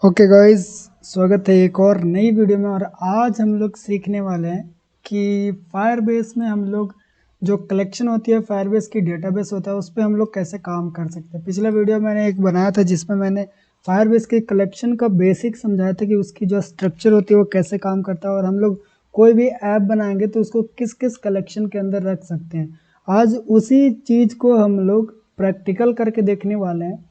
Okay guys, स्वागत है एक और नई वीडियो में। और आज हम लोग सीखने वाले हैं कि फायरबेस में हम लोग जो कलेक्शन होती है, फायरबेस की डेटाबेस होता है, उस पर हम लोग कैसे काम कर सकते हैं। पिछला वीडियो मैंने एक बनाया था जिसमें मैंने फायरबेस के कलेक्शन का बेसिक समझाया था कि उसकी जो स्ट्रक्चर होती है वो कैसे काम करता है, और हम लोग कोई भी ऐप बनाएंगे तो उसको किस किस कलेक्शन के अंदर रख सकते हैं। आज उसी चीज़ को हम लोग प्रैक्टिकल करके देखने वाले हैं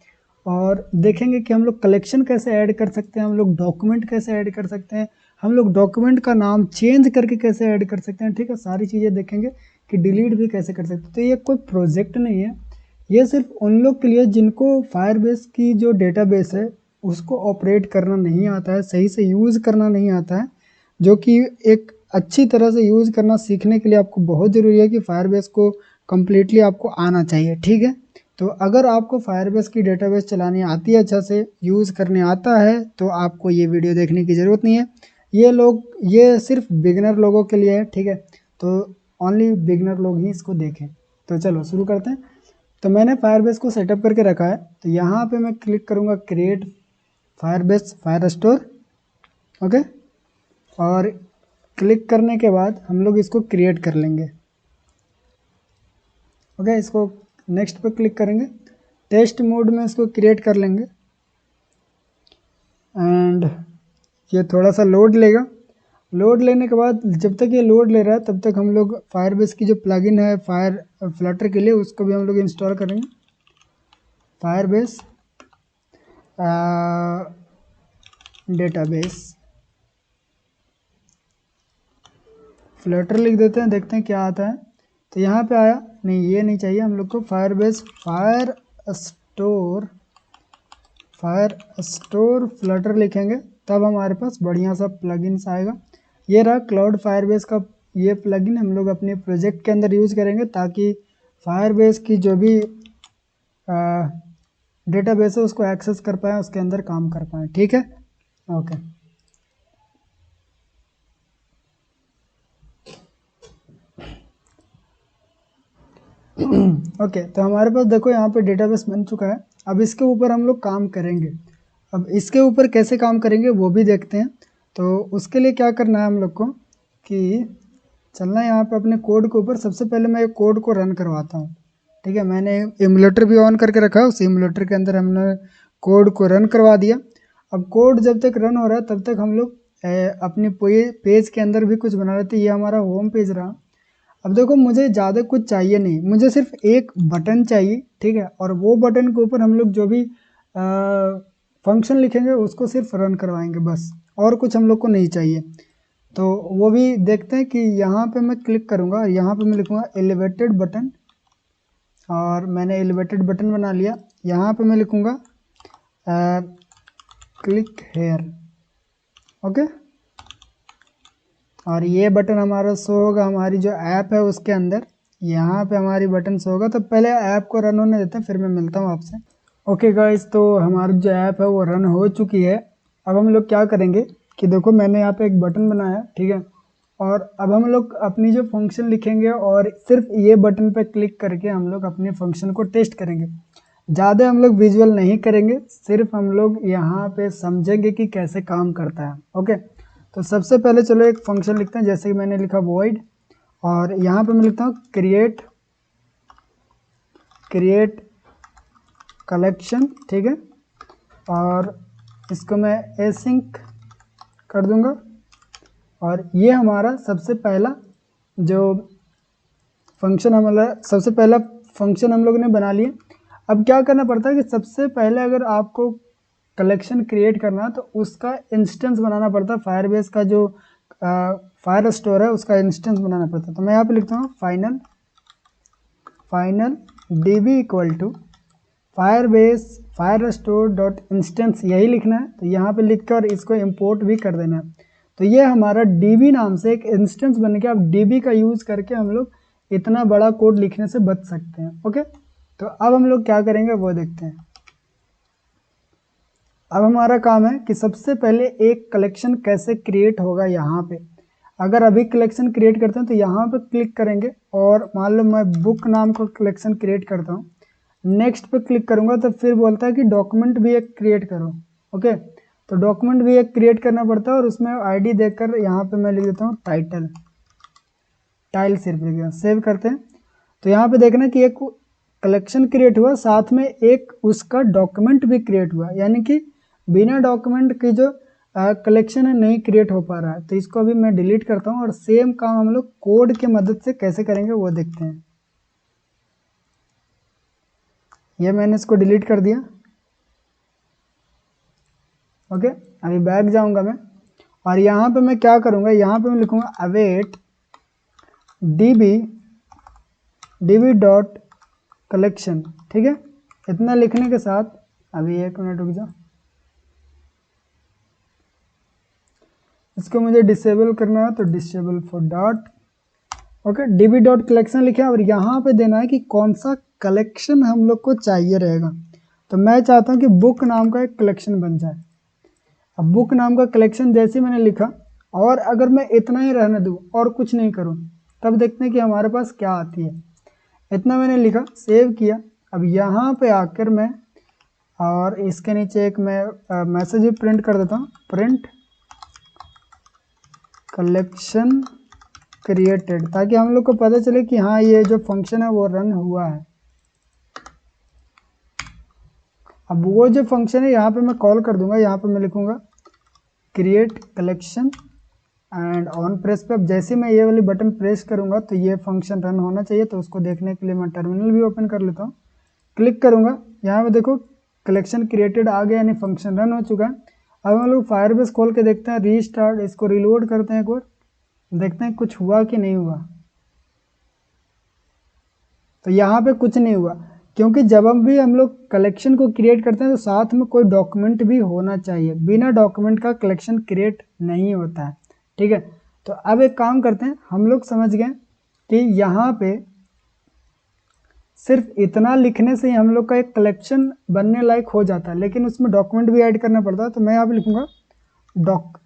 और देखेंगे कि हम लोग कलेक्शन कैसे ऐड कर सकते हैं, हम लोग डॉक्यूमेंट कैसे ऐड कर सकते हैं, हम लोग डॉक्यूमेंट का नाम चेंज करके कैसे ऐड कर सकते हैं। ठीक है, सारी चीज़ें देखेंगे कि डिलीट भी कैसे कर सकते हैं। तो ये कोई प्रोजेक्ट नहीं है, ये सिर्फ उन लोग के लिए जिनको फायरबेस की जो डेटाबेस है उसको ऑपरेट करना नहीं आता है, सही से यूज़ करना नहीं आता है, जो कि एक अच्छी तरह से यूज़ करना सीखने के लिए आपको बहुत ज़रूरी है कि फायरबेस को कम्प्लीटली आपको आना चाहिए। ठीक है, तो अगर आपको फायरबेस की डेटाबेस चलानी आती है, अच्छा से यूज़ करने आता है, तो आपको ये वीडियो देखने की ज़रूरत नहीं है। ये सिर्फ बिगिनर लोगों के लिए है। ठीक है, तो ओनली बिगिनर लोग ही इसको देखें। तो चलो शुरू करते हैं। तो मैंने फायरबेस को सेटअप करके रखा है, तो यहाँ पे मैं क्लिक करूँगा create Firebase fire store. Okay, और क्लिक करने के बाद हम लोग इसको क्रिएट कर लेंगे। ओके, इसको नेक्स्ट पे क्लिक करेंगे, टेस्ट मोड में इसको क्रिएट कर लेंगे एंड ये थोड़ा सा लोड लेगा। लोड लेने के बाद जब तक ये लोड ले रहा है तब तक हम लोग फायरबेस की जो प्लगइन है फायर फ्लटर के लिए उसको भी हम लोग इंस्टॉल करेंगे। फायरबेस डेटाबेस फ्लटर लिख देते हैं, देखते हैं क्या आता है। तो यहाँ पे आया नहीं, ये नहीं चाहिए हम लोग को। फायरबेस फायर स्टोर फ्लटर लिखेंगे तब हमारे पास बढ़िया सा प्लगइन्स आएगा। ये रहा क्लाउड फायरबेस का ये प्लगइन, हम लोग अपने प्रोजेक्ट के अंदर यूज़ करेंगे ताकि फायरबेस की जो भी डेटाबेस है उसको एक्सेस कर पाएँ, उसके अंदर काम कर पाएँ। ठीक है, ओके। ओके, तो हमारे पास देखो यहाँ पे डेटाबेस बन चुका है। अब इसके ऊपर हम लोग काम करेंगे। अब इसके ऊपर कैसे काम करेंगे वो भी देखते हैं। तो उसके लिए क्या करना है हम लोग को कि चलना है यहाँ पे अपने कोड के ऊपर। सबसे पहले मैं कोड को रन करवाता हूँ। ठीक है, मैंने इमुलेटर भी ऑन करके रखा है, उस इमुलेटर के अंदर हमने कोड को रन करवा दिया। अब कोड जब तक रन हो रहा है तब तक हम लोग अपने पेज के अंदर भी कुछ बना लेते हैं। ये हमारा होम पेज रहा। अब देखो मुझे ज़्यादा कुछ चाहिए नहीं, मुझे सिर्फ एक बटन चाहिए। ठीक है, और वो बटन के ऊपर हम लोग जो भी फंक्शन लिखेंगे उसको सिर्फ रन करवाएंगे बस, और कुछ हम लोग को नहीं चाहिए। तो वो भी देखते हैं कि यहाँ पे मैं क्लिक करूँगा और यहाँ पे मैं लिखूँगा एलिवेटेड बटन, और मैंने एलिवेटेड बटन बना लिया। यहाँ पे मैं लिखूँगा क्लिक हेयर। ओके, और ये बटन हमारा शो होगा हमारी जो ऐप है उसके अंदर। यहाँ पे हमारी बटन शो होगा। तो पहले ऐप को रन होने देते हैं, फिर मैं मिलता हूँ आपसे। ओके गाइस, तो हमारी जो ऐप है वो रन हो चुकी है। अब हम लोग क्या करेंगे कि देखो मैंने यहाँ पे एक बटन बनाया, ठीक है, और अब हम लोग अपनी जो फंक्शन लिखेंगे और सिर्फ ये बटन पे क्लिक करके हम लोग अपने फंक्शन को टेस्ट करेंगे। ज़्यादा हम लोग विजुअल नहीं करेंगे, सिर्फ हम लोग यहाँ पे समझेंगे कि कैसे काम करता है। ओके, तो सबसे पहले चलो एक फंक्शन लिखते हैं, जैसे कि मैंने लिखा void, और यहाँ पे मैं लिखता हूँ क्रिएट कलेक्शन। ठीक है, और इसको मैं एसिंक कर दूंगा। और ये हमारा सबसे पहला जो फंक्शन हम लोग ने बना लिया। अब क्या करना पड़ता है कि सबसे पहले अगर आपको कलेक्शन क्रिएट करना तो उसका इंस्टेंस बनाना पड़ता है। फायरबेस का जो फायर स्टोर है उसका इंस्टेंस बनाना पड़ता है। तो मैं यहाँ पे लिखता हूँ final db equal to Firestore dot instance, यही लिखना है। तो यहाँ पे लिख कर इसको इंपोर्ट भी कर देना है। तो ये हमारा db नाम से एक इंस्टेंस बन गया। अब db का यूज़ करके हम लोग इतना बड़ा कोड लिखने से बच सकते हैं। ओके, तो अब हम लोग क्या करेंगे वो देखते हैं। अब हमारा काम है कि सबसे पहले एक कलेक्शन कैसे क्रिएट होगा। यहाँ पे अगर अभी कलेक्शन क्रिएट करते हैं तो यहाँ पे क्लिक करेंगे, और मान लो मैं बुक नाम का कलेक्शन क्रिएट करता हूँ। नेक्स्ट पे क्लिक करूँगा तो फिर बोलता है कि डॉक्यूमेंट भी एक क्रिएट करो। ओके, तो डॉक्यूमेंट भी एक क्रिएट करना पड़ता है और उसमें आईडी देकर यहाँ पे मैं लिख देता हूँ टाइटल सिर्फ लिख दिया। सेव करते हैं तो यहाँ पे देखना कि एक कलेक्शन क्रिएट हुआ, साथ में एक उसका डॉक्यूमेंट भी क्रिएट हुआ, यानी कि बिना डॉक्यूमेंट की जो कलेक्शन है नहीं क्रिएट हो पा रहा है। तो इसको अभी मैं डिलीट करता हूँ और सेम काम हम लोग कोड की मदद से कैसे करेंगे वो देखते हैं। ये मैंने इसको डिलीट कर दिया। ओके, अभी बैक जाऊंगा मैं और यहाँ पे मैं क्या करूँगा, यहाँ पे मैं लिखूँगा अवेट db डॉट कलेक्शन। ठीक है, इतना लिखने के साथ अभी 1 मिनट रुक जाओ, इसको मुझे डिसेबल करना है तो disable for dot. Okay, db dot collection लिखा और यहाँ पे देना है कि कौन सा कलेक्शन हम लोग को चाहिए रहेगा। तो मैं चाहता हूँ कि बुक नाम का एक कलेक्शन बन जाए। अब बुक नाम का कलेक्शन जैसे मैंने लिखा, और अगर मैं इतना ही रहने दूँ और कुछ नहीं करूँ, तब देखते हैं कि हमारे पास क्या आती है। इतना मैंने लिखा, सेव किया। अब यहाँ पे आकर मैं और इसके नीचे एक मैं मैसेज भी प्रिंट कर देता हूँ, प्रिंट कलेक्शन क्रिएटेड, ताकि हम लोग को पता चले कि हाँ ये जो फंक्शन है वो रन हुआ है। अब वो जो फंक्शन है यहाँ पे मैं कॉल कर दूंगा, यहाँ पे मैं लिखूंगा create collection and on press पे। अब जैसे मैं ये वाली बटन प्रेस करूंगा तो ये फंक्शन रन होना चाहिए। तो उसको देखने के लिए मैं टर्मिनल भी ओपन कर लेता हूँ, क्लिक करूंगा, यहाँ पे देखो कलेक्शन क्रिएटेड आ गया, यानी फंक्शन रन हो चुका है। अब हम लोग फायरबेस खोल के देखते हैं, रीस्टार्ट, इसको रिलोड करते हैं एक बार, देखते हैं कुछ हुआ कि नहीं हुआ। तो यहाँ पे कुछ नहीं हुआ, क्योंकि जब भी हम लोग कलेक्शन को क्रिएट करते हैं तो साथ में कोई डॉक्यूमेंट भी होना चाहिए। बिना डॉक्यूमेंट का कलेक्शन क्रिएट नहीं होता है। ठीक है, तो अब एक काम करते हैं, हम लोग समझ गए कि यहाँ पे सिर्फ इतना लिखने से ही हम लोग का एक कलेक्शन बनने लायक हो जाता है, लेकिन उसमें डॉक्यूमेंट भी ऐड करना पड़ता है। तो मैं यहाँ पे लिखूंगा डॉक।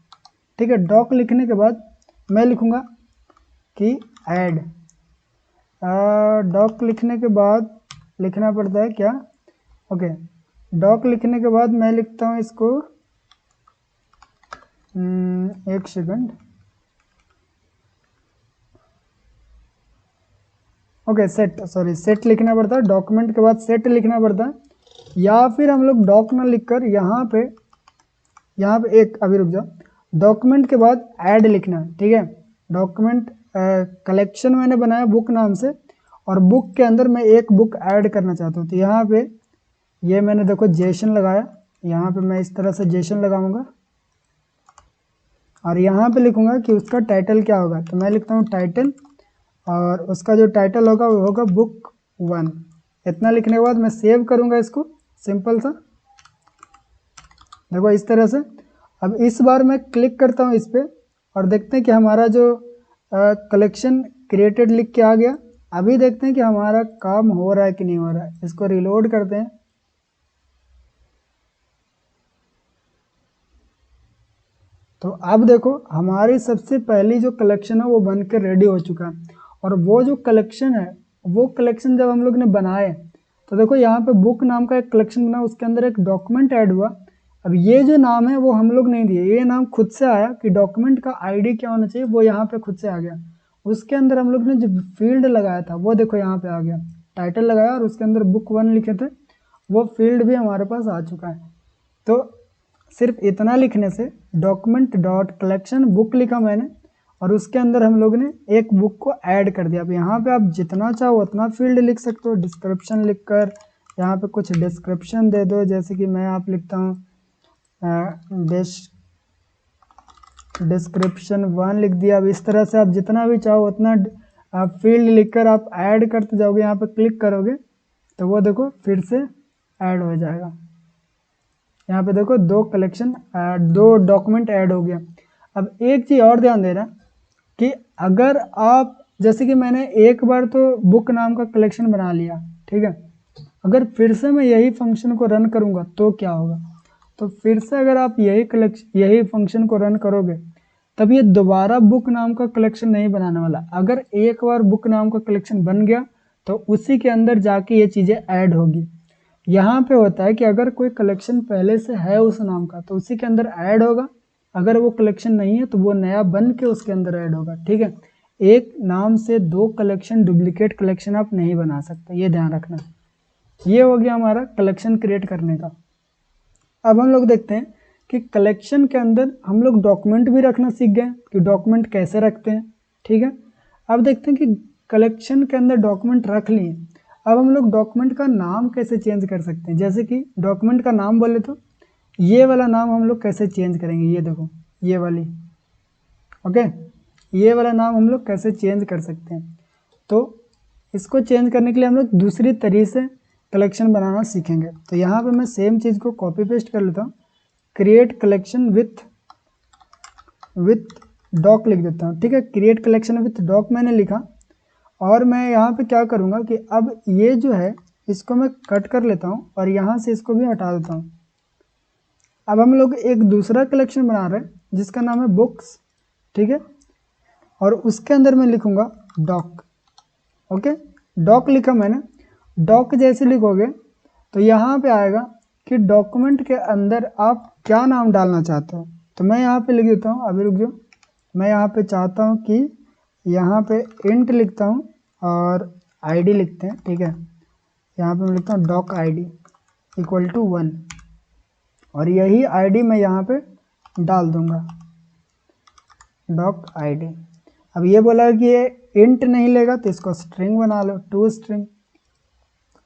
ठीक है, डॉक लिखने के बाद मैं लिखूंगा कि ऐड। डॉक लिखने के बाद लिखना पड़ता है क्या, ओके, डॉक लिखने के बाद मैं लिखता हूँ इसको, एक सेकंड, ओके, सेट लिखना पड़ता है। डॉक्यूमेंट के बाद सेट लिखना पड़ता है, या फिर हम लोग डॉक ना लिखकर यहाँ पे एक, अभी रुक जाओ, डॉक्यूमेंट के बाद ऐड लिखना। ठीक है, डॉक्यूमेंट कलेक्शन मैंने बनाया बुक नाम से, और बुक के अंदर मैं एक बुक ऐड करना चाहता हूँ। तो यहाँ पे ये मैंने देखो जेसन लगाया, यहाँ पे मैं इस तरह से जेसन लगाऊंगा और यहाँ पे लिखूंगा कि उसका टाइटल क्या होगा। तो मैं लिखता हूँ टाइटल, और उसका जो टाइटल होगा वो होगा बुक 1। इतना लिखने के बाद मैं सेव करूँगा इसको, सिंपल सा, देखो इस तरह से। अब इस बार मैं क्लिक करता हूँ इस पर और देखते हैं कि हमारा जो कलेक्शन क्रिएटेड लिख के आ गया। अभी देखते हैं कि हमारा काम हो रहा है कि नहीं हो रहा है। इसको रिलोड करते हैं, तो अब देखो हमारी सबसे पहली जो कलेक्शन है वो बन के रेडी हो चुका है। और वो जो कलेक्शन है, वो कलेक्शन जब हम लोग ने बनाए तो देखो यहाँ पे बुक नाम का एक कलेक्शन बना, उसके अंदर एक डॉक्यूमेंट ऐड हुआ। अब ये जो नाम है वो हम लोग नहीं दिए, ये नाम खुद से आया कि डॉक्यूमेंट का आईडी क्या होना चाहिए, वो यहाँ पे खुद से आ गया। उसके अंदर हम लोग ने जो फील्ड लगाया था वो देखो यहाँ पे आ गया, टाइटल लगाया और उसके अंदर बुक 1 लिखे थे, वो फील्ड भी हमारे पास आ चुका है। तो सिर्फ इतना लिखने से, डॉक्यूमेंट डॉट कलेक्शन बुक लिखा मैंने और उसके अंदर हम लोग ने एक बुक को ऐड कर दिया। अब यहाँ पे आप जितना चाहो उतना फील्ड लिख सकते हो, डिस्क्रिप्शन लिखकर यहाँ पे कुछ डिस्क्रिप्शन दे दो, जैसे कि मैं आप लिखता हूँ डिस्क्रिप्शन 1 लिख दिया। अब इस तरह से आप जितना भी चाहो उतना आप फील्ड लिखकर आप ऐड करते जाओगे। यहाँ पे क्लिक करोगे तो वो देखो फिर से ऐड हो जाएगा। यहाँ पे देखो दो डॉक्यूमेंट ऐड हो गया। अब एक चीज़ और ध्यान देना कि अगर आप, जैसे कि मैंने एक बार तो बुक नाम का कलेक्शन बना लिया, ठीक है, अगर फिर से मैं यही फंक्शन को रन करूँगा तो क्या होगा। तो फिर से अगर आप यही फंक्शन को रन करोगे तब ये दोबारा बुक नाम का कलेक्शन नहीं बनाने वाला। अगर एक बार बुक नाम का कलेक्शन बन गया तो उसी के अंदर जाके ये चीज़ें ऐड होगी। यहाँ पे होता है कि अगर कोई कलेक्शन पहले से है उस नाम का तो उसी के अंदर ऐड होगा, अगर वो कलेक्शन नहीं है तो वो नया बन के उसके अंदर ऐड होगा। ठीक है, एक नाम से दो कलेक्शन, डुप्लीकेट कलेक्शन आप नहीं बना सकते, ये ध्यान रखना। ये हो गया हमारा कलेक्शन क्रिएट करने का। अब हम लोग देखते हैं कि कलेक्शन के अंदर हम लोग डॉक्यूमेंट भी रखना सीख गए कि डॉक्यूमेंट कैसे रखते हैं। ठीक है, अब देखते हैं कि कलेक्शन के अंदर डॉक्यूमेंट रख लिए, अब हम लोग डॉक्यूमेंट का नाम कैसे चेंज कर सकते हैं। जैसे कि डॉक्यूमेंट का नाम बोले तो ये वाला नाम हम लोग कैसे चेंज करेंगे, ये देखो ये वाली, ओके, ये वाला नाम हम लोग कैसे चेंज कर सकते हैं। तो इसको चेंज करने के लिए हम लोग दूसरी तरीके से कलेक्शन बनाना सीखेंगे। तो यहाँ पे मैं सेम चीज़ को कॉपी पेस्ट कर लेता हूँ, क्रिएट कलेक्शन विथ डॉक लिख देता हूँ। ठीक है, क्रिएट कलेक्शन विथ डॉक मैंने लिखा, और मैं यहाँ पे क्या करूँगा कि अब ये जो है इसको मैं कट कर लेता हूँ और यहाँ से इसको भी हटा देता हूँ। अब हम लोग एक दूसरा कलेक्शन बना रहे हैं जिसका नाम है बुक्स। ठीक है, और उसके अंदर मैं लिखूँगा डॉक। ओके, डॉक लिखा मैंने। डॉक जैसे लिखोगे तो यहाँ पे आएगा कि डॉक्यूमेंट के अंदर आप क्या नाम डालना चाहते हो। तो मैं यहाँ पे लिख देता हूँ, अभी रुक जाओ, मैं यहाँ पे चाहता हूँ कि यहाँ पे इंट लिखता हूँ और आईडी लिखते हैं। ठीक है, यहाँ पे मैं लिखता हूँ डॉक आईडी इक्वल टू 1, और यही आईडी मैं यहाँ पे डाल दूँगा, डॉक आईडी। अब ये बोला कि ये इंट नहीं लेगा तो इसको स्ट्रिंग बना लो, टू स्ट्रिंग।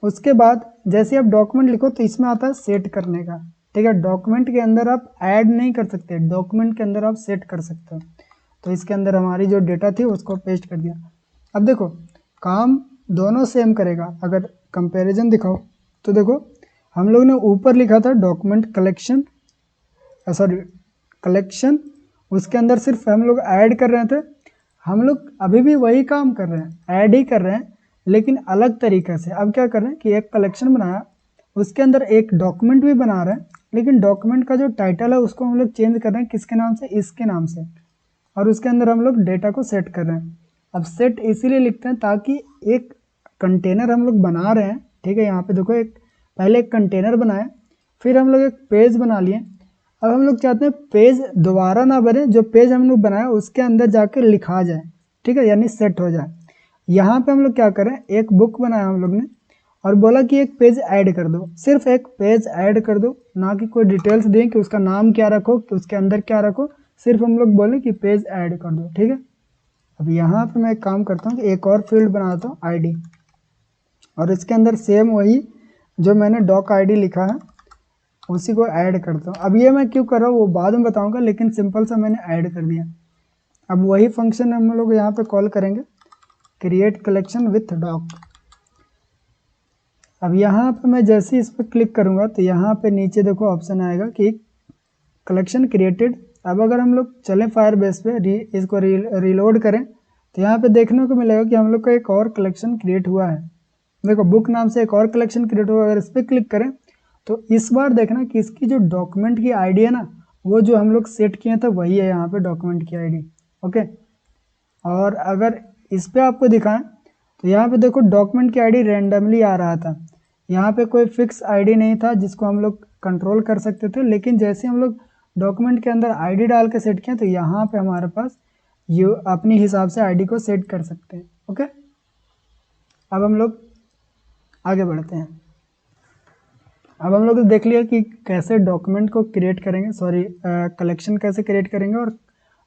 उसके बाद जैसे आप डॉक्यूमेंट लिखो तो इसमें आता है सेट करने का। ठीक है, डॉक्यूमेंट के अंदर आप ऐड नहीं कर सकते, डॉक्यूमेंट के अंदर आप सेट कर सकते हो। तो इसके अंदर हमारी जो डेटा थी उसको पेस्ट कर दिया। अब देखो काम दोनों सेम करेगा। अगर कंपैरिजन दिखाओ तो देखो हम लोग ने ऊपर लिखा था डॉक्यूमेंट कलेक्शन, सॉरी कलेक्शन, उसके अंदर सिर्फ हम लोग ऐड कर रहे थे। हम लोग अभी भी वही काम कर रहे हैं, ऐड ही कर रहे हैं, लेकिन अलग तरीके से। अब क्या कर रहे हैं कि एक कलेक्शन बनाया, उसके अंदर एक डॉक्यूमेंट भी बना रहे हैं, लेकिन डॉक्यूमेंट का जो टाइटल है उसको हम लोग चेंज कर रहे हैं, किसके नाम से, इसके नाम से, और उसके अंदर हम लोग डेटा को सेट कर रहे हैं। अब सेट इसीलिए लिखते हैं ताकि एक कंटेनर हम लोग बना रहे हैं। ठीक है, यहाँ पे देखो एक पहले एक कंटेनर बनाया, फिर हम लोग एक पेज बना लिए। अब हम लोग चाहते हैं पेज दोबारा ना बने, जो पेज हम लोग बनाया उसके अंदर जाके लिखा जाए। ठीक है, यानी सेट हो जाए। यहाँ पे हम लोग क्या करें, एक बुक बनाया हम लोग ने और बोला कि एक पेज ऐड कर दो, सिर्फ एक पेज ऐड कर दो, ना कि कोई डिटेल्स दें कि उसका नाम क्या रखो, कि उसके अंदर क्या रखो, सिर्फ हम लोग बोले कि पेज ऐड कर दो। ठीक है, अब यहाँ पे मैं एक काम करता हूँ कि एक और फील्ड बनाता हूँ आईडी, और इसके अंदर सेम वही जो मैंने डॉक आईडी लिखा है उसी को ऐड करता हूँ। अब ये मैं क्यों कर रहा हूँ वो बाद में बताऊँगा, लेकिन सिंपल सा मैंने ऐड कर दिया। अब वही फंक्शन हम लोग यहाँ पे कॉल करेंगे, क्रिएट कलेक्शन विथ डॉक। अब यहाँ पे मैं जैसे इस पर क्लिक करूँगा तो यहाँ पे नीचे देखो ऑप्शन आएगा कि कलेक्शन क्रिएटेड। अब अगर हम लोग चलें फायरबेस पे इसको रीलोड करें तो यहाँ पे देखने को मिलेगा कि हम लोग का एक और कलेक्शन क्रिएट हुआ है। देखो बुक नाम से एक और कलेक्शन क्रिएट हुआ। अगर इस पर क्लिक करें तो इस बार देखना कि इसकी जो डॉक्यूमेंट की आईडी है ना, वो जो हम लोग सेट किए थे वही है यहाँ पे डॉक्यूमेंट की आईडी। ओके, और अगर इस पर आपको दिखाएं तो यहाँ पे देखो डॉक्यूमेंट की आईडी रैंडमली आ रहा था, यहाँ पे कोई फिक्स आईडी नहीं था जिसको हम लोग कंट्रोल कर सकते थे। लेकिन जैसे हम लोग डॉक्यूमेंट के अंदर आईडी डाल के सेट किया तो यहाँ पे हमारे पास ये अपनी हिसाब से आईडी को सेट कर सकते हैं। ओके, अब हम लोग आगे बढ़ते हैं। अब हम लोग देख लिया कि कैसे डॉक्यूमेंट को क्रिएट करेंगे, सॉरी कलेक्शन कैसे क्रिएट करेंगे और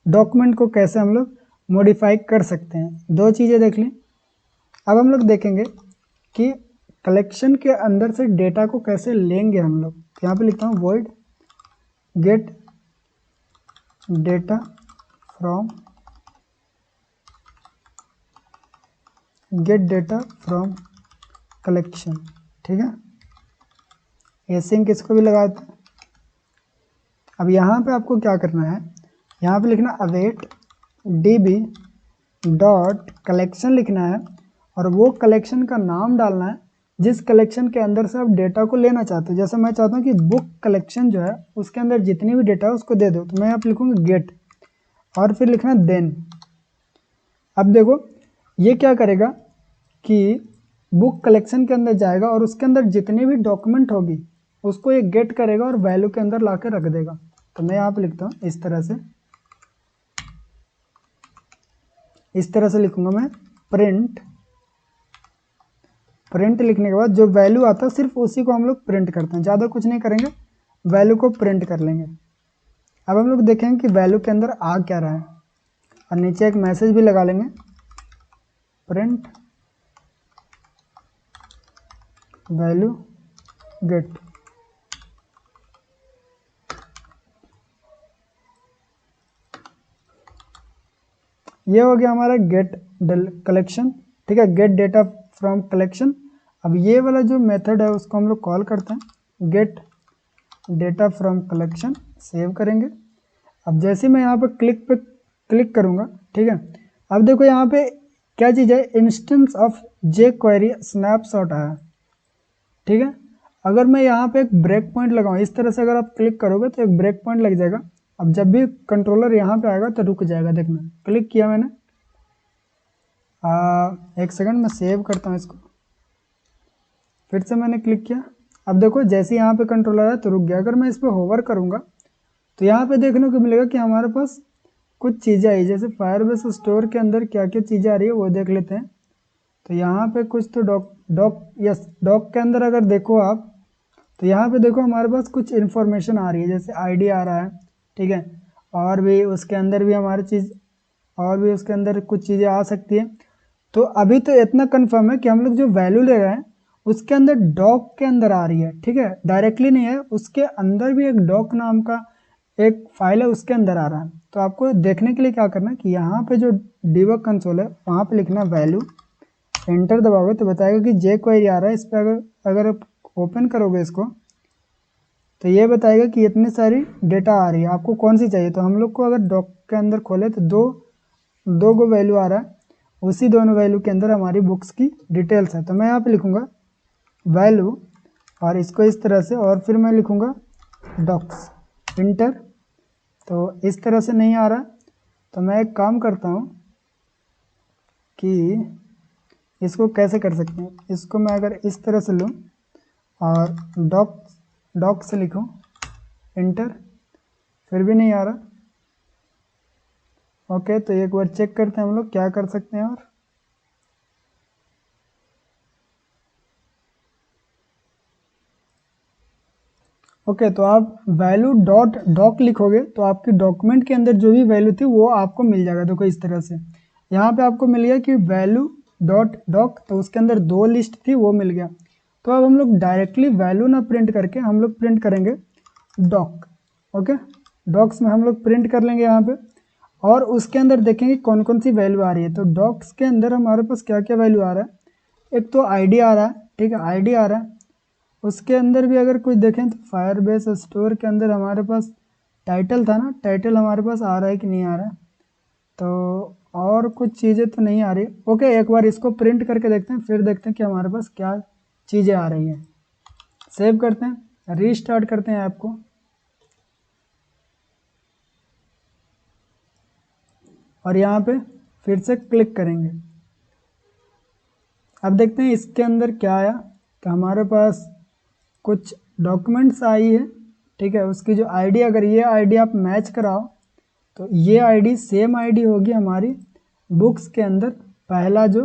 डॉक्यूमेंट को कैसे हम लोग मॉडिफाई कर सकते हैं। दो चीज़ें देख ली। अब हम लोग देखेंगे कि कलेक्शन के अंदर से डेटा को कैसे लेंगे हम लोग। यहाँ पे लिखता हूँ void get data from collection। ठीक है, एसिंग किसको भी लगाते हैं। अब यहाँ पे आपको क्या करना है, यहाँ पे लिखना await db डॉट कलेक्शन लिखना है, और वो कलेक्शन का नाम डालना है जिस कलेक्शन के अंदर से आप डेटा को लेना चाहते हो। जैसे मैं चाहता हूँ कि बुक कलेक्शन जो है उसके अंदर जितनी भी डेटा है उसको दे दो, तो मैं यहाँ पे लिखूँगा गेट और फिर लिखना देन। अब देखो ये क्या करेगा कि बुक कलेक्शन के अंदर जाएगा और उसके अंदर जितनी भी डॉक्यूमेंट होगी उसको ये गेट करेगा और वैल्यू के अंदर ला के रख देगा। तो मैं यहाँ पे लिखता हूँ इस तरह से लिखूंगा मैं प्रिंट लिखने के बाद जो वैल्यू आता है सिर्फ उसी को हम लोग प्रिंट करते हैं, ज़्यादा कुछ नहीं करेंगे, वैल्यू को प्रिंट कर लेंगे। अब हम लोग देखेंगे कि वैल्यू के अंदर आ क्या रहा है और नीचे एक मैसेज भी लगा लेंगे, प्रिंट वैल्यू गेट। ये हो गया हमारा गेट कलेक्शन, ठीक है, गेट डेटा फ्रॉम कलेक्शन। अब ये वाला जो मेथड है उसको हम लोग कॉल करते हैं, gate data from collection, save करेंगे। अब जैसे मैं यहाँ पे क्लिक करूँगा, ठीक है, अब देखो यहाँ पे क्या चीज़ है, instance of J query snapshot आया, ठीक है। अगर मैं यहाँ पे एक ब्रेक पॉइंट लगाऊँ, इस तरह से अगर आप क्लिक करोगे तो एक ब्रेक पॉइंट लग जाएगा। अब जब भी कंट्रोलर यहाँ पे आएगा तो रुक जाएगा, देखना क्लिक किया मैंने, एक सेकंड मैं सेव करता हूँ इसको, फिर से मैंने क्लिक किया। अब देखो जैसे यहाँ पे कंट्रोलर है तो रुक गया। अगर मैं इस पर होवर करूँगा तो यहाँ पे देखने को मिलेगा कि हमारे पास कुछ चीज़ें आई, जैसे फायरबेस स्टोर के अंदर क्या क्या चीज़ें आ रही है वो देख लेते हैं। तो यहाँ पे कुछ तो डॉक के अंदर अगर देखो आप तो यहाँ पे देखो हमारे पास कुछ इन्फॉर्मेशन आ रही है, जैसे आईडी आ रहा है, ठीक है, और भी उसके अंदर भी हमारी चीज़, और भी उसके अंदर कुछ चीज़ें आ सकती है। तो अभी तो इतना कंफर्म है कि हम लोग जो वैल्यू ले रहे हैं उसके अंदर डॉक के अंदर आ रही है, ठीक है, डायरेक्टली नहीं है, उसके अंदर भी एक डॉक नाम का एक फाइल है उसके अंदर आ रहा है। तो आपको देखने के लिए क्या करना है कि यहाँ पे जो डिबग कंसोल है वहाँ पे लिखना वैल्यू, एंटर दबाओगे तो बताएगा कि जे क्वेरी आ रहा है। इस पर अगर आप ओपन करोगे इसको तो ये बताएगा कि इतनी सारी डेटा आ रही है, आपको कौन सी चाहिए। तो हम लोग को अगर डॉक के अंदर खोले तो दो गो वैल्यू आ रहा है, उसी दोनों वैल्यू के अंदर हमारी बुक्स की डिटेल्स है। तो मैं यहाँ पे लिखूँगा वैल्यू और इसको इस तरह से, और फिर मैं लिखूँगा डॉक्स, इंटर। तो इस तरह से नहीं आ रहा, तो मैं एक काम करता हूँ कि इसको कैसे कर सकते हैं, इसको मैं अगर इस तरह से लूँ और डॉक से लिखूँ इंटर, फिर भी नहीं आ रहा। ओके, तो एक बार चेक करते हैं हम लोग क्या कर सकते हैं। और ओके, तो आप वैल्यू डॉट डॉक लिखोगे तो आपकी डॉक्यूमेंट के अंदर जो भी वैल्यू थी वो आपको मिल जाएगा। देखो इस तरह से यहाँ पे आपको मिल गया कि वैल्यू डॉट डॉक, तो उसके अंदर 2 लिस्ट थी वो मिल गया। तो अब हम लोग डायरेक्टली वैल्यू ना प्रिंट करके हम लोग प्रिंट करेंगे डॉक। ओके, डॉक्स में हम लोग प्रिंट कर लेंगे यहाँ पे, और उसके अंदर देखेंगे कौन कौन सी वैल्यू आ रही है। तो डॉक्स के अंदर हमारे पास क्या क्या वैल्यू आ रहा है, एक तो आईडी आ रहा है, ठीक है, आईडी आ रहा है। उसके अंदर भी अगर कुछ देखें तो फायरबेस स्टोर के अंदर हमारे पास टाइटल था ना, टाइटल हमारे पास आ रहा है कि नहीं आ रहा है। तो और कुछ चीज़ें तो नहीं आ रही। ओके, एक बार इसको प्रिंट करके देखते हैं, फिर देखते हैं कि हमारे पास क्या चीज़ें आ रही हैं। सेव करते हैं, रीस्टार्ट करते हैं ऐप को, और यहाँ पे फिर से क्लिक करेंगे। अब देखते हैं इसके अंदर क्या आया। तो हमारे पास कुछ डॉक्यूमेंट्स आई है, ठीक है, उसकी जो आईडी, अगर ये आईडी आप मैच कराओ तो ये आईडी सेम आईडी होगी हमारी बुक्स के अंदर, पहला जो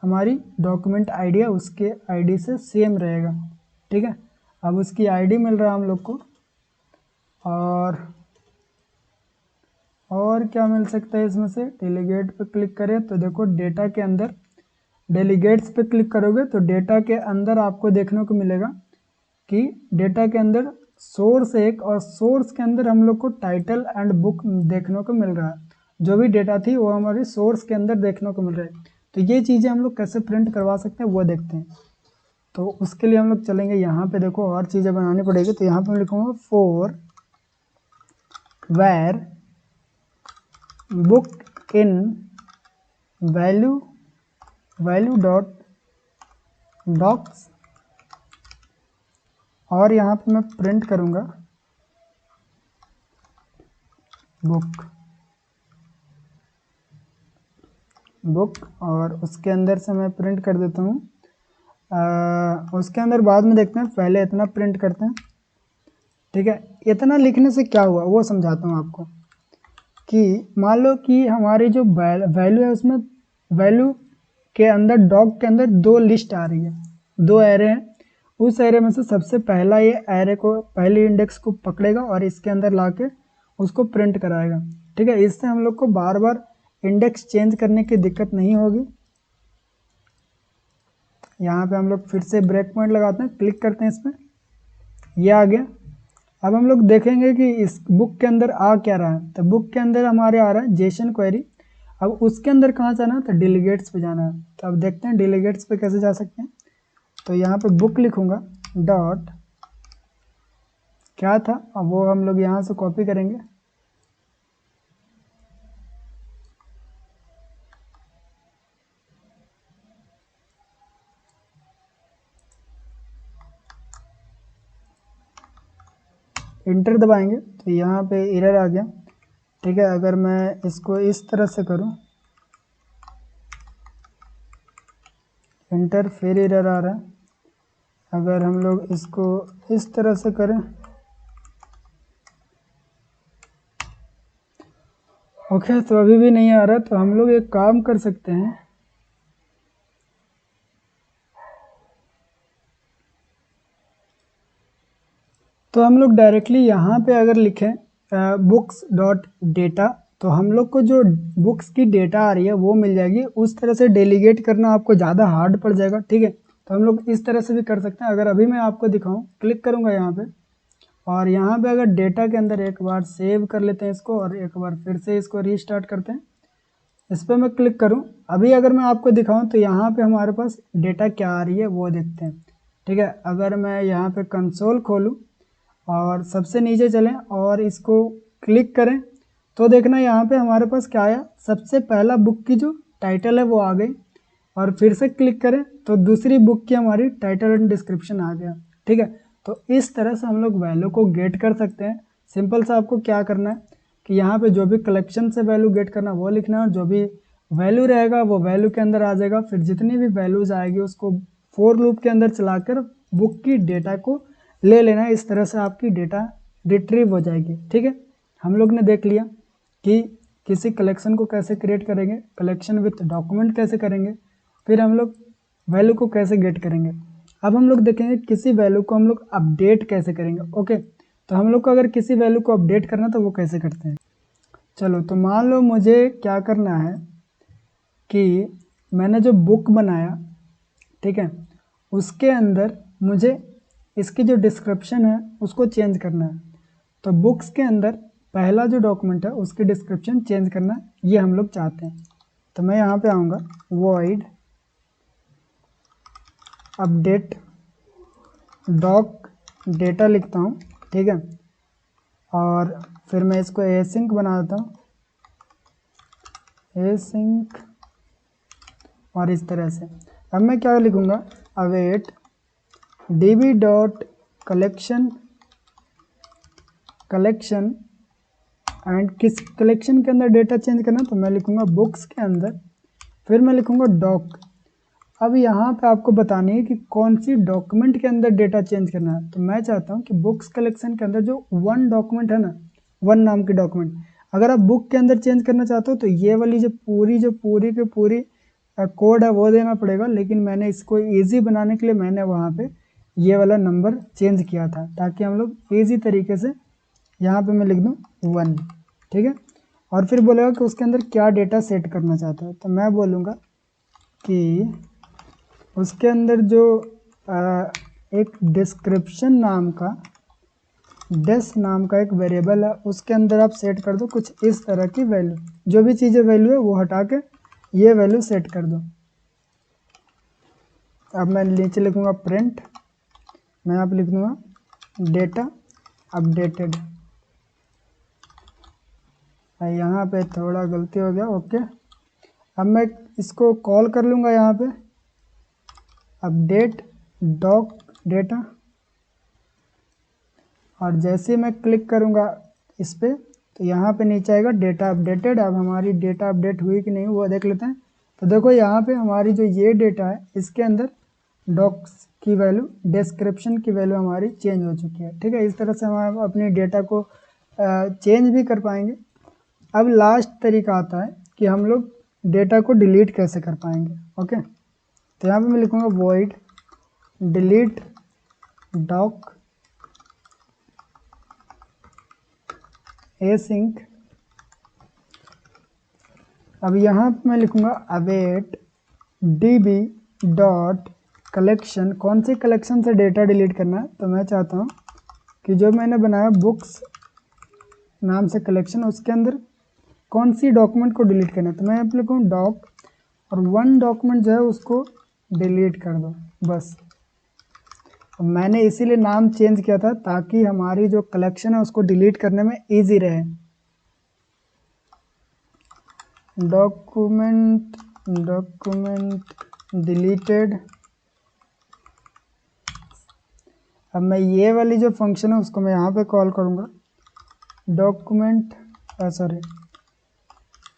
हमारी डॉक्यूमेंट आईडी है उसके आईडी से सेम रहेगा, ठीक है। अब उसकी आईडी मिल रहा है हम लोग को, और क्या मिल सकता है इसमें से, डेलीगेट पे क्लिक करें तो देखो डेटा के अंदर डेलीगेट्स पे क्लिक करोगे तो डेटा के अंदर आपको देखने को मिलेगा कि डेटा के अंदर सोर्स एक, और सोर्स के अंदर हम लोग को टाइटल एंड बुक देखने को मिल रहा है। जो भी डेटा थी वो हमारे सोर्स के अंदर देखने को मिल रहा है। तो ये चीज़ें हम लोग कैसे प्रिंट करवा सकते हैं वो देखते हैं। तो उसके लिए हम लोग चलेंगे यहाँ पे, देखो और चीज़ें बनानी पड़ेगी। तो यहाँ पे मैं लिखूँगा for where book in value dot docs, और यहाँ पे मैं प्रिंट करूँगा बुक, और उसके अंदर से मैं प्रिंट कर देता हूँ उसके अंदर बाद में देखते हैं, पहले इतना प्रिंट करते हैं। ठीक है, इतना लिखने से क्या हुआ वो समझाता हूँ आपको। कि मान लो कि हमारी जो वैल्यू है उसमें वैल्यू के अंदर डॉग के अंदर 2 लिस्ट आ रही है, 2 एरे हैं। उस एरे में से सबसे पहला ये एरे को, पहली इंडेक्स को पकड़ेगा और इसके अंदर लाके उसको प्रिंट कराएगा। ठीक है, इससे हम लोग को बार बार इंडेक्स चेंज करने की दिक्कत नहीं होगी। यहाँ पे हम लोग फिर से ब्रेक पॉइंट लगाते हैं, क्लिक करते हैं इसमें, ये आ गया। अब हम लोग देखेंगे कि इस बुक के अंदर आ क्या रहा है। तो बुक के अंदर हमारे आ रहा है जेसन क्वेरी। अब उसके अंदर कहाँ जाना है, तो डेलीगेट्स पे जाना है। तो अब देखते हैं डेलीगेट्स पे कैसे जा सकते हैं। तो यहाँ पे बुक लिखूंगा, डॉट क्या था, अब वो हम लोग यहाँ से कॉपी करेंगे। इंटर दबाएंगे तो यहाँ पे एरर आ गया। ठीक है, अगर मैं इसको इस तरह से करूँ, इंटर, फिर एरर आ रहा है। अगर हम लोग इसको इस तरह से करें, ओके, तो अभी भी नहीं आ रहा। तो हम लोग एक काम कर सकते हैं, तो हम लोग डायरेक्टली यहाँ पे अगर लिखें बुक्स डॉट डेटा, तो हम लोग को जो बुक्स की डेटा आ रही है वो मिल जाएगी। उस तरह से डेलीगेट करना आपको ज़्यादा हार्ड पड़ जाएगा। ठीक है, तो हम लोग इस तरह से भी कर सकते हैं। अगर अभी मैं आपको दिखाऊं, क्लिक करूँगा यहाँ पे, और यहाँ पे अगर डेटा के अंदर एक बार सेव कर लेते हैं इसको, और एक बार फिर से इसको रीस्टार्ट करते हैं। इस पर मैं क्लिक करूँ, अभी अगर मैं आपको दिखाऊं तो यहाँ पे हमारे पास डेटा क्या आ रही है वो देखते हैं। ठीक है, अगर मैं यहाँ पे कंसोल खोलूँ और सबसे नीचे चलें और इसको क्लिक करें, तो देखना यहाँ पे हमारे पास क्या आया, सबसे पहला बुक की जो टाइटल है वो आ गई। और फिर से क्लिक करें तो दूसरी बुक की हमारी टाइटल एंड डिस्क्रिप्शन आ गया। ठीक है, तो इस तरह से हम लोग वैल्यू को गेट कर सकते हैं। सिंपल सा आपको क्या करना है कि यहाँ पे जो भी कलेक्शन से वैल्यू गेट करना वो लिखना है, और जो भी वैल्यू रहेगा वो वैल्यू के अंदर आ जाएगा। फिर जितनी भी वैल्यूज आएगी उसको फोर लूप के अंदर चलाकर बुक की डेटा को ले लेना है। इस तरह से आपकी डेटा रिट्रीव हो जाएगी। ठीक है, हम लोग ने देख लिया कि किसी कलेक्शन को कैसे क्रिएट करेंगे, कलेक्शन विथ डॉक्यूमेंट कैसे करेंगे, फिर हम लोग वैल्यू को कैसे गेट करेंगे। अब हम लोग देखेंगे किसी वैल्यू को हम लोग अपडेट कैसे करेंगे। ओके, तो हम लोग को अगर किसी वैल्यू को अपडेट करना तो वो कैसे करते हैं। चलो, तो मान लो मुझे क्या करना है कि मैंने जो बुक बनाया, ठीक है, उसके अंदर मुझे इसकी जो डिस्क्रिप्शन है उसको चेंज करना है। तो बुक्स के अंदर पहला जो डॉक्यूमेंट है उसकी डिस्क्रिप्शन चेंज करना है, ये हम लोग चाहते हैं। तो मैं यहाँ पे आऊँगा, वॉइड अपडेट डॉक डेटा लिखता हूँ। ठीक है, और फिर मैं इसको एसिंक बना देता हूँ, एसिंक, और इस तरह से। अब मैं क्या लिखूँगा, await db dot collection and किस कलेक्शन के अंदर डेटा चेंज करना, तो मैं लिखूँगा बुक्स के अंदर, फिर मैं लिखूँगा डॉक। अब यहाँ पे आपको बतानी है कि कौन सी डॉक्यूमेंट के अंदर डेटा चेंज करना है। तो मैं चाहता हूँ कि बुक्स कलेक्शन के अंदर जो वन डॉक्यूमेंट है ना, वन नाम की डॉक्यूमेंट, अगर आप बुक के अंदर चेंज करना चाहते हो तो ये वाली जो पूरी की पूरी कोड है वो देना पड़ेगा। लेकिन मैंने इसको ईजी बनाने के लिए मैंने वहाँ पे ये वाला नंबर चेंज किया था, ताकि हम लोग ईजी तरीके से, यहाँ पे मैं लिख दूँ 1। ठीक है, और फिर बोलेगा कि उसके अंदर क्या डेटा सेट करना चाहता है। तो मैं बोलूँगा कि उसके अंदर जो एक डिस्क्रिप्शन नाम का, डेस नाम का एक वेरिएबल है, उसके अंदर आप सेट कर दो कुछ इस तरह की वैल्यू। जो भी चीज़ें वैल्यू है वो हटा के ये वैल्यू सेट कर दो। अब मैं नीचे लिखूँगा प्रिंट, मैं यहाँ पे लिख दूँगा डेटा अपडेटेड। यहाँ पे थोड़ा गलती हो गया। ओके, अब मैं इसको कॉल कर लूँगा यहाँ पे अपडेट डॉक डेटा, और जैसे मैं क्लिक करूँगा इस पर तो यहाँ पे नीचे आएगा डेटा अपडेटेड। अब हमारी डेटा अपडेट हुई कि नहीं वो देख लेते हैं। तो देखो यहाँ पे हमारी जो ये डेटा है इसके अंदर डॉक्स की वैल्यू, डिस्क्रिप्शन की वैल्यू हमारी चेंज हो चुकी है। ठीक है, इस तरह से हम अपने डेटा को चेंज भी कर पाएंगे। अब लास्ट तरीका आता है कि हम लोग डेटा को डिलीट कैसे कर पाएंगे। ओके, तो यहाँ पे मैं लिखूँगा वॉइड डिलीट डॉक एसिंक। अब यहाँ पे मैं लिखूँगा अवेट db डॉट कलेक्शन। कौन सी कलेक्शन से डेटा डिलीट करना है, तो मैं चाहता हूँ कि जो मैंने बनाया बुक्स नाम से कलेक्शन, उसके अंदर कौन सी डॉक्यूमेंट को डिलीट करना है, तो मैं यहाँ पे लिखूँ डॉक और वन डॉक्यूमेंट जो है उसको डिलीट कर दो बस। मैंने इसीलिए नाम चेंज किया था ताकि हमारी जो कलेक्शन है उसको डिलीट करने में इजी रहे। Document deleted. अब मैं ये वाली जो फंक्शन है उसको मैं यहाँ पे कॉल करूँगा डॉक्यूमेंट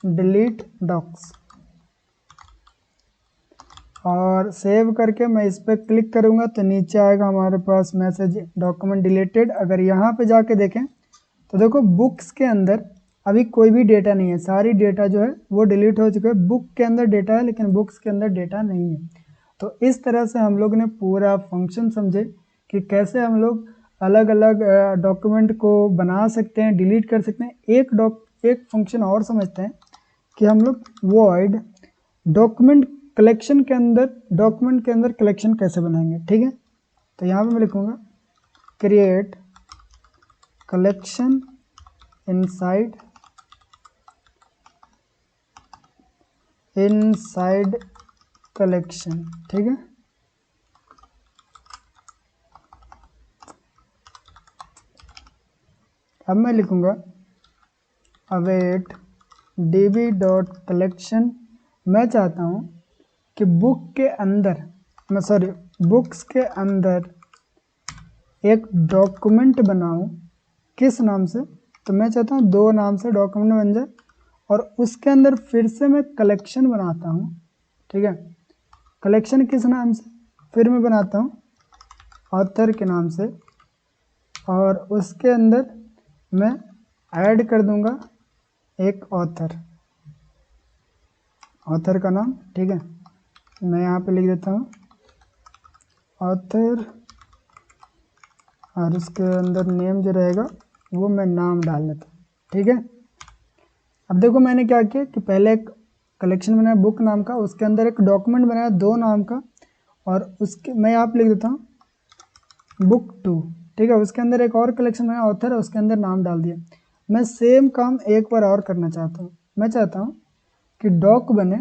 डिलीट डॉक्स, और सेव करके मैं इस पर क्लिक करूँगा तो नीचे आएगा हमारे पास मैसेज डॉक्यूमेंट डिलीटेड। अगर यहाँ पे जाके देखें तो देखो बुक्स के अंदर अभी कोई भी डेटा नहीं है, सारी डेटा जो है वो डिलीट हो चुका है। बुक के अंदर डेटा है लेकिन बुक्स के अंदर डेटा नहीं है। तो इस तरह से हम लोग ने पूरा फंक्शन समझे कि कैसे हम लोग अलग अलग डॉक्यूमेंट को बना सकते हैं, डिलीट कर सकते हैं। एक फंक्शन और समझते हैं कि हम लोग वॉइड डॉक्यूमेंट के अंदर कलेक्शन कैसे बनाएंगे। ठीक है, तो यहाँ पे मैं लिखूँगा क्रिएट कलेक्शन इनसाइड कलेक्शन। ठीक है, अब मैं लिखूँगा अवेट db डॉट कलेक्शन। मैं चाहता हूँ कि बुक्स के अंदर एक डॉक्यूमेंट बनाऊँ। किस नाम से, तो मैं चाहता हूँ दो नाम से डॉक्यूमेंट बन जाए और उसके अंदर फिर से मैं कलेक्शन बनाता हूँ। ठीक है, कलेक्शन किस नाम से, फिर मैं बनाता हूँ ऑथर के नाम से, और उसके अंदर मैं ऐड कर दूंगा एक ऑथर का नाम। ठीक है, मैं यहाँ पे लिख देता हूँ ऑथर, और उसके अंदर नेम जो रहेगा वो मैं नाम डाल देता हूँ। ठीक है, अब देखो मैंने क्या किया कि पहले एक कलेक्शन बनाया बुक नाम का, उसके अंदर एक डॉक्यूमेंट बनाया दो नाम का, और उसके मैं यहाँ पे लिख देता हूँ बुक 2। ठीक है, उसके अंदर एक और कलेक्शन बनाया ऑथर, उसके अंदर नाम डाल दिया। मैं सेम काम एक बार और करना चाहता हूँ। मैं चाहता हूँ कि डॉक बने,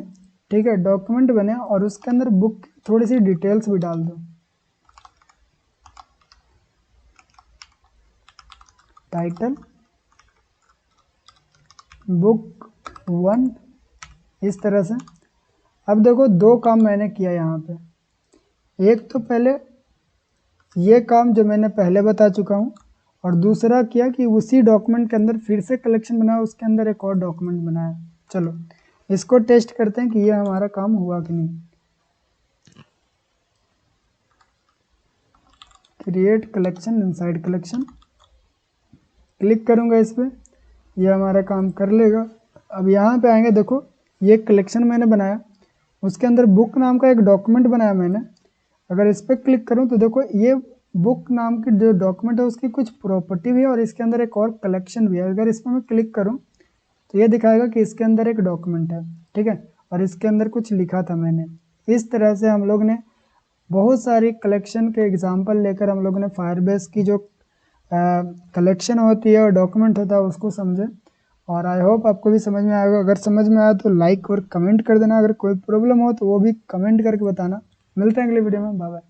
ठीक है, डॉक्यूमेंट बने और उसके अंदर बुक थोड़ी सी डिटेल्स भी डाल दो। टाइटल बुक 1, इस तरह से। अब देखो दो काम मैंने किया यहाँ पे। एक तो पहले ये काम जो मैंने पहले बता चुका हूँ, और दूसरा किया कि उसी डॉक्यूमेंट के अंदर फिर से कलेक्शन बनाया, उसके अंदर एक और डॉक्यूमेंट बनाया। चलो इसको टेस्ट करते हैं कि ये हमारा काम हुआ कि नहीं। Create collection inside collection, click करूँगा इस पर, यह हमारा काम कर लेगा। अब यहाँ पे आएंगे, देखो ये कलेक्शन मैंने बनाया, उसके अंदर बुक नाम का एक डॉक्यूमेंट बनाया मैंने। अगर इस पर क्लिक करूँ तो देखो ये बुक नाम की जो डॉक्यूमेंट है उसकी कुछ प्रॉपर्टी भी है और इसके अंदर एक और कलेक्शन भी है। अगर इस पर मैं क्लिक करूँ तो ये दिखाएगा कि इसके अंदर एक डॉक्यूमेंट है। ठीक है, और इसके अंदर कुछ लिखा था मैंने। इस तरह से हम लोग ने बहुत सारी कलेक्शन के एग्जाम्पल लेकर हम लोग ने फायरबेस की जो कलेक्शन होती है और डॉक्यूमेंट होता है उसको समझे। और आई होप आपको भी समझ में आएगा। अगर समझ में आया तो लाइक और कमेंट कर देना। अगर कोई प्रॉब्लम हो तो वो भी कमेंट करके बताना। मिलते हैं अगले वीडियो में, बाय बाय।